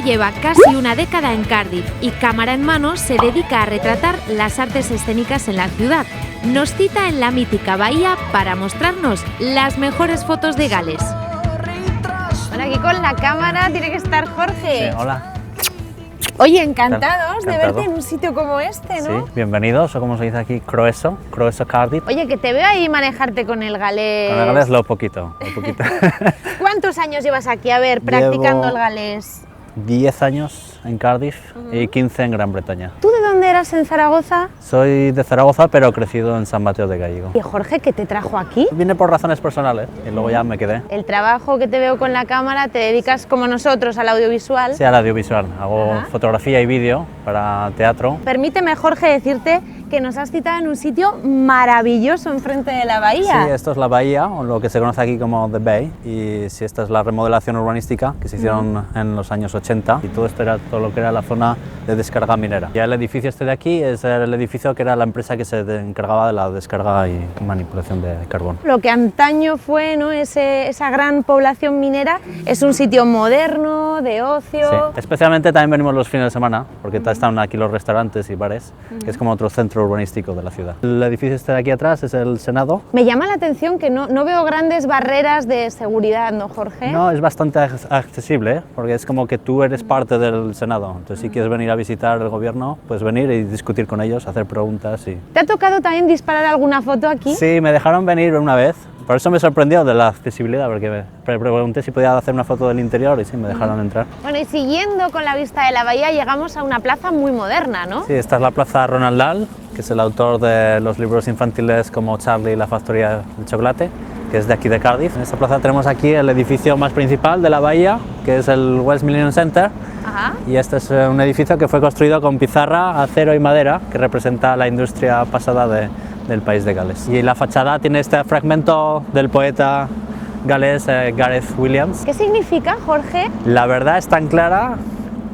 lleva casi una década en Cardiff y cámara en mano se dedica a retratar las artes escénicas en la ciudad. Nos cita en la mítica bahía para mostrarnos las mejores fotos de Gales. Bueno, aquí con la cámara tiene que estar Jorge. Sí, hola. Oye, encantados de verte en un sitio como este, ¿no? Sí, bienvenidos, o como se dice aquí, Croeso Cardiff. Oye, que te veo ahí manejarte con el galés. Con el galés lo poquito. ¿Cuántos años llevas aquí, a ver, practicando el galés? 10 años en Cardiff y 15 en Gran Bretaña. ¿Tú de dónde eras en Zaragoza? Soy de Zaragoza, pero crecido en San Mateo de Gállego. ¿Y Jorge, qué te trajo aquí? Vine por razones personales y luego ya me quedé. El trabajo que te veo con la cámara, te dedicas como nosotros al audiovisual. Sí, al audiovisual. Hago fotografía y vídeo para teatro. Permíteme, Jorge, decirte que nos has citado en un sitio maravilloso enfrente de la bahía. Sí, esto es la bahía, o lo que se conoce aquí como The Bay, y sí, esta es la remodelación urbanística que se hicieron en los años 80, y todo esto era todo lo que era la zona de descarga minera. Ya el edificio este de aquí es el edificio que era la empresa que se encargaba de la descarga y manipulación de carbón. Lo que antaño fue, ¿no?, esa gran población minera, es un sitio moderno, de ocio. Sí, especialmente también venimos los fines de semana, porque están aquí los restaurantes y bares, que es como otro centro urbanístico de la ciudad. El edificio este de aquí atrás es el Senado. Me llama la atención que no veo grandes barreras de seguridad, ¿no, Jorge? No, es bastante accesible, porque es como que tú eres parte del Senado. Entonces, si quieres venir a visitar el gobierno, puedes venir y discutir con ellos, hacer preguntas. ¿Te ha tocado también disparar alguna foto aquí? Sí, me dejaron venir una vez. Por eso me sorprendió de la accesibilidad, porque me pregunté si podía hacer una foto del interior y sí, me dejaron entrar. Bueno, y siguiendo con la vista de la bahía, llegamos a una plaza muy moderna, ¿no? Sí, esta es la plaza Ronald Dahl, que es el autor de los libros infantiles como Charlie y la factoría de chocolate, que es de aquí de Cardiff. En esta plaza tenemos aquí el edificio más principal de la bahía, que es el West Millennium Center. Ajá. Y este es un edificio que fue construido con pizarra, acero y madera, que representa la industria pasada del país de Gales. Y la fachada tiene este fragmento del poeta galés Gareth Williams. ¿Qué significa, Jorge? La verdad es tan clara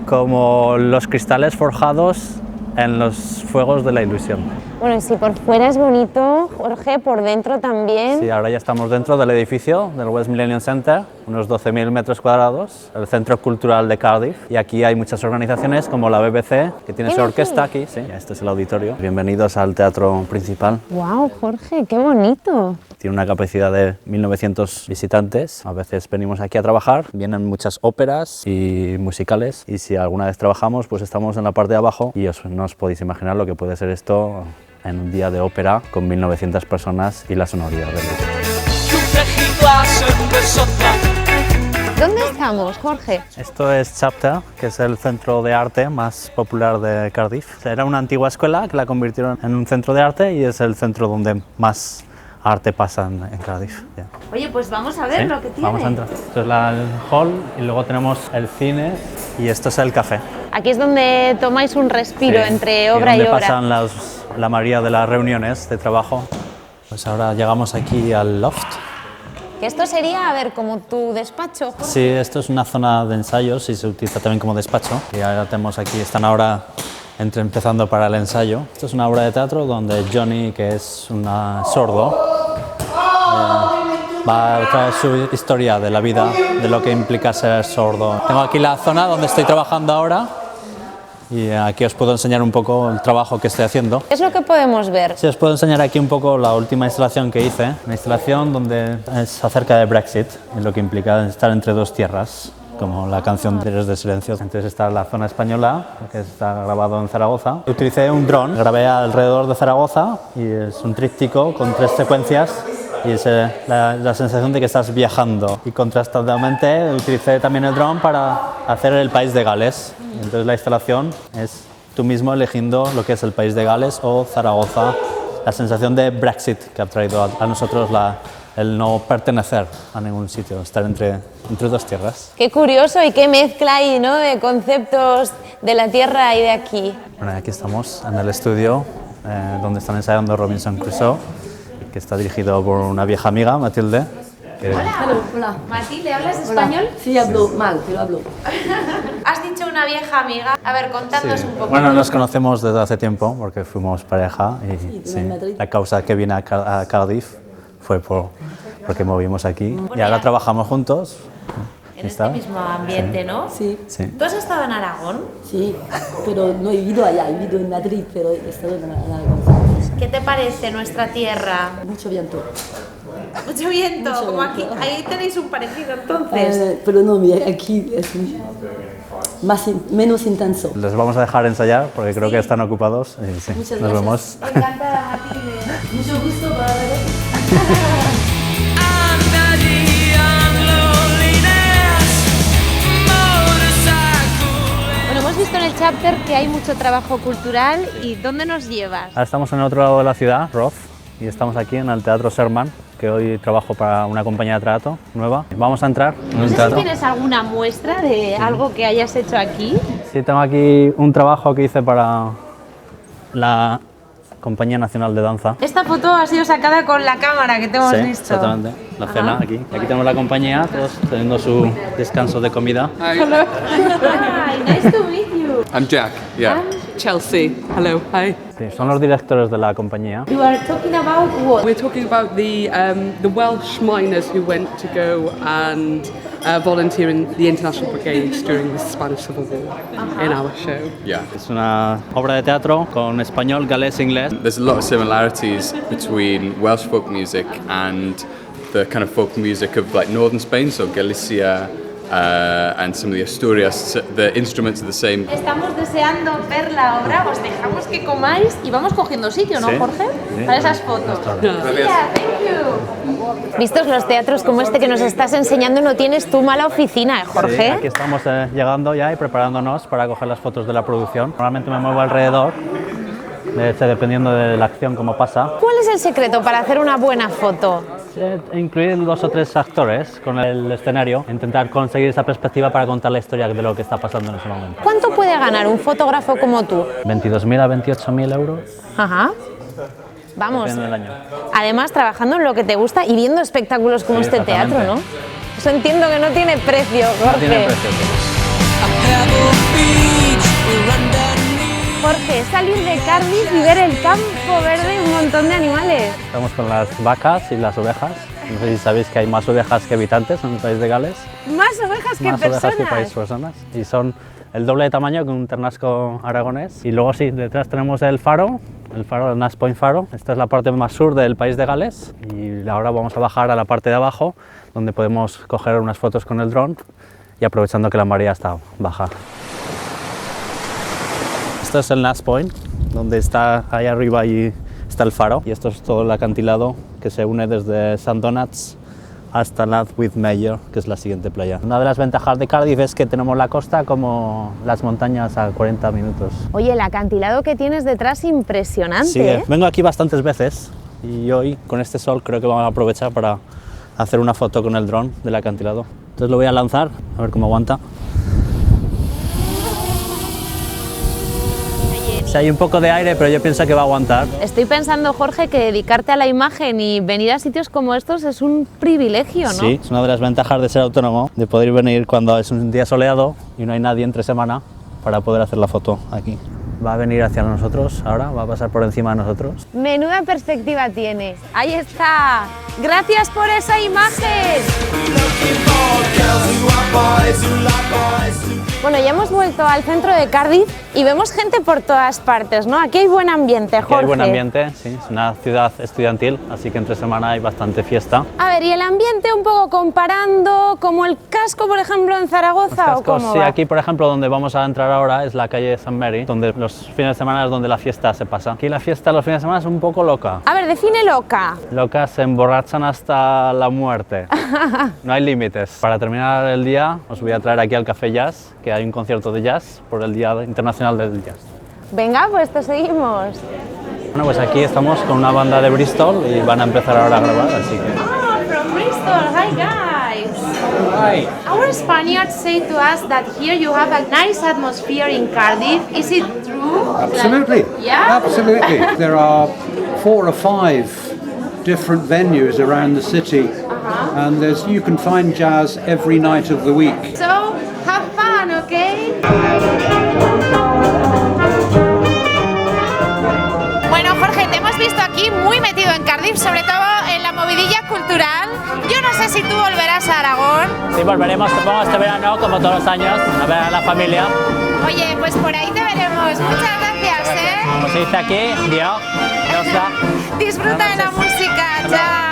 como los cristales forjados en los fuegos de la ilusión. Bueno, y si por fuera es bonito, Jorge, por dentro también. Sí, ahora ya estamos dentro del edificio del West Millennium Center, unos 12.000 metros cuadrados, el Centro Cultural de Cardiff. Y aquí hay muchas organizaciones como la BBC, que tiene su orquesta aquí. Sí, este es el auditorio. Bienvenidos al teatro principal. ¡Wow, Jorge, qué bonito! Tiene una capacidad de 1.900 visitantes. A veces venimos aquí a trabajar, vienen muchas óperas y musicales. Y si alguna vez trabajamos, pues estamos en la parte de abajo y no os podéis imaginar lo que puede ser esto en un día de ópera con 1.900 personas y la sonoridad del grupo. ¿Dónde estamos, Jorge? Esto es Chapter, que es el centro de arte más popular de Cardiff. Era una antigua escuela que la convirtieron en un centro de arte y es el centro donde más arte pasa en Cardiff. Yeah. Oye, pues vamos a ver lo que tiene. Vamos a entrar. Esto es el hall y luego tenemos el cine y esto es el café. Aquí es donde tomáis un respiro entre obra y obra. Donde pasan la mayoría de las reuniones de trabajo. Pues ahora llegamos aquí al loft. Que esto sería, a ver, como tu despacho, Jorge. Sí, esto es una zona de ensayos y se utiliza también como despacho. Y ahora tenemos aquí, están ahora empezando para el ensayo. Esto es una obra de teatro donde Johnny, que es un sordo, va a traer su historia de la vida, de lo que implica ser sordo. Tengo aquí la zona donde estoy trabajando ahora y aquí os puedo enseñar un poco el trabajo que estoy haciendo. ¿Qué es lo que podemos ver? Sí, os puedo enseñar aquí un poco la última instalación que hice, una instalación donde es acerca de Brexit y lo que implica estar entre dos tierras, como la canción Tierras de Silencio. Entonces está la zona española, que está grabado en Zaragoza. Utilicé un dron, grabé alrededor de Zaragoza y es un tríptico con 3 secuencias y es la sensación de que estás viajando. Y contrastadamente utilicé también el dron para hacer el país de Gales. Entonces la instalación es tú mismo eligiendo lo que es el país de Gales o Zaragoza, la sensación de Brexit que ha traído a nosotros el no pertenecer a ningún sitio, estar entre dos tierras. Qué curioso y qué mezcla hay, ¿no?, de conceptos de la tierra y de aquí. Bueno, aquí estamos en el estudio donde están ensayando Robinson Crusoe, que está dirigido por una vieja amiga, Matilde. Hola. Matilde, ¿hablas español? Sí, hablo mal, pero hablo. Has dicho una vieja amiga. A ver, contadnos un poco. Bueno, nos conocemos desde hace tiempo porque fuimos pareja y la causa que vine a Cardiff fue porque movimos aquí y ahora trabajamos juntos. en este mismo ambiente, ¿no? Sí. Sí. ¿Tú has estado en Aragón? Sí, pero no he vivido allá, he vivido en Madrid, pero he estado en Aragón. ¿Qué te parece nuestra tierra? Mucho viento. Mucho viento, Mucho como viento. aquí. Ahí tenéis un parecido entonces. Pero no, mira, aquí es menos intenso. Les vamos a dejar ensayar porque creo que están ocupados. Y sí, Muchas nos gracias. vemos. Encantada, Matilde. Mucho gusto para ver. Bueno, hemos visto en el chapter que hay mucho trabajo cultural. ¿Y dónde nos llevas? Ahora estamos en el otro lado de la ciudad, Roth, y estamos aquí en el Teatro Sherman, que hoy trabajo para una compañía de teatro nueva. Vamos a entrar en No un sé si teatro. tienes alguna muestra de algo que hayas hecho aquí. Sí, tengo aquí un trabajo que hice para la Compañía Nacional de Danza. Esta foto ha sido sacada con la cámara que te hemos Sí, visto. exactamente. La cena aquí. Aquí tenemos la compañía, todos teniendo su descanso de comida. Hi, nice to meet you. I'm Jack, yeah. Chelsea. Hello. Hi. Sí, son los directores de la compañía. You are talking about what? We're talking about the Welsh miners who went to go and volunteer in the International Brigades during the Spanish Civil War in our show. Yeah. Es una obra de teatro con español, galés, inglés. There's a lot of similarities between Welsh folk music and the kind of folk music of like northern Spain, so Galicia and some of the Asturias. The instruments are the same. Estamos deseando ver la obra, os dejamos que comáis y vamos cogiendo sitio, ¿no, Sí. Jorge? Sí. Para esas fotos. Gracias. Yeah, thank you. Vistos los teatros como este que nos estás enseñando, no tienes tú mala oficina, ¿eh, Sí, Jorge? aquí estamos llegando ya y preparándonos para coger las fotos de la producción. Normalmente me muevo alrededor, dependiendo de la acción, cómo pasa. ¿Cuál es el secreto para hacer una buena foto? Incluir 2 o 3 actores con el escenario, intentar conseguir esa perspectiva para contar la historia de lo que está pasando en ese momento. ¿Cuánto puede ganar un fotógrafo como tú? 22.000 a 28.000 euros, Ajá. Vamos. depende del año. Además, trabajando en lo que te gusta y viendo espectáculos como Sí, este teatro, ¿no? exactamente. Eso entiendo que no tiene precio, Jorge. No tiene precio. Jorge, salir de Cardiff y ver el campo verde y un montón de animales. Estamos con las vacas y las ovejas. No sé si sabéis que hay más ovejas que habitantes en el país de Gales. Más ovejas que Más personas. ovejas que personas. Y son el doble de tamaño que un ternasco aragonés. Y luego sí, detrás tenemos el faro, el Nash Point Faro. Esta es la parte más sur del país de Gales. Y ahora vamos a bajar a la parte de abajo, donde podemos coger unas fotos con el dron y aprovechando que la marea está baja. Esto es el Nash Point, donde está ahí arriba y está el faro. Y esto es todo el acantilado que se une desde St. Donats hasta Ladwith Mayor, que es la siguiente playa. Una de las ventajas de Cardiff es que tenemos la costa como las montañas a 40 minutos. Oye, el acantilado que tienes detrás impresionante, Sí, ¿eh? vengo aquí bastantes veces y hoy con este sol creo que vamos a aprovechar para hacer una foto con el dron del acantilado. Entonces lo voy a lanzar, a ver cómo aguanta. Sí, hay un poco de aire, pero yo pienso que va a aguantar. Estoy pensando, Jorge, que dedicarte a la imagen y venir a sitios como estos es un privilegio, ¿no? Sí, es una de las ventajas de ser autónomo, de poder venir cuando es un día soleado y no hay nadie entre semana para poder hacer la foto aquí. Va a venir hacia nosotros ahora, va a pasar por encima de nosotros. Menuda perspectiva tienes. Ahí está. Gracias por esa imagen. Bueno, ya hemos vuelto al centro de Cardiff y vemos gente por todas partes, ¿no? Aquí hay buen ambiente, Jorge. Aquí hay buen ambiente, sí, es una ciudad estudiantil, así que entre semana hay bastante fiesta. A ver, ¿y el ambiente un poco comparando como el casco, por ejemplo, en Zaragoza o Cascos, cómo sí, va? aquí por ejemplo donde vamos a entrar ahora es la calle St. Mary, donde los fines de semana es donde la fiesta se pasa. Aquí la fiesta los fines de semana es un poco loca. A ver, define loca. Locas se emborrachan hasta la muerte. No hay límites. Para terminar el día os voy a traer aquí al Café Jazz, que hay un concierto de jazz por el Día Internacional del Jazz. Venga, pues te seguimos. Bueno, pues aquí estamos con una banda de Bristol y van a empezar ahora a grabar, así que... Ah, from Bristol. Hi, guys. Hi. Our Spaniards say to us that here you have a nice atmosphere in Cardiff. Is it true? Absolutely. Yeah? Absolutely. There are 4 or 5 different venues around the city, and you can find jazz every night of the week. So, have fun, okay? Bueno, Jorge, te hemos visto aquí muy metido en Cardiff, sobre todo en la movidilla cultural. Yo no sé si tú volverás a Aragón. Sí, volveremos, supongo, este verano, como todos los años, a ver a la familia. Oye, pues por ahí te veremos. Muchas gracias, ¿eh? Como se dice aquí, Dios, Dios da. Disfruta de la música, chao.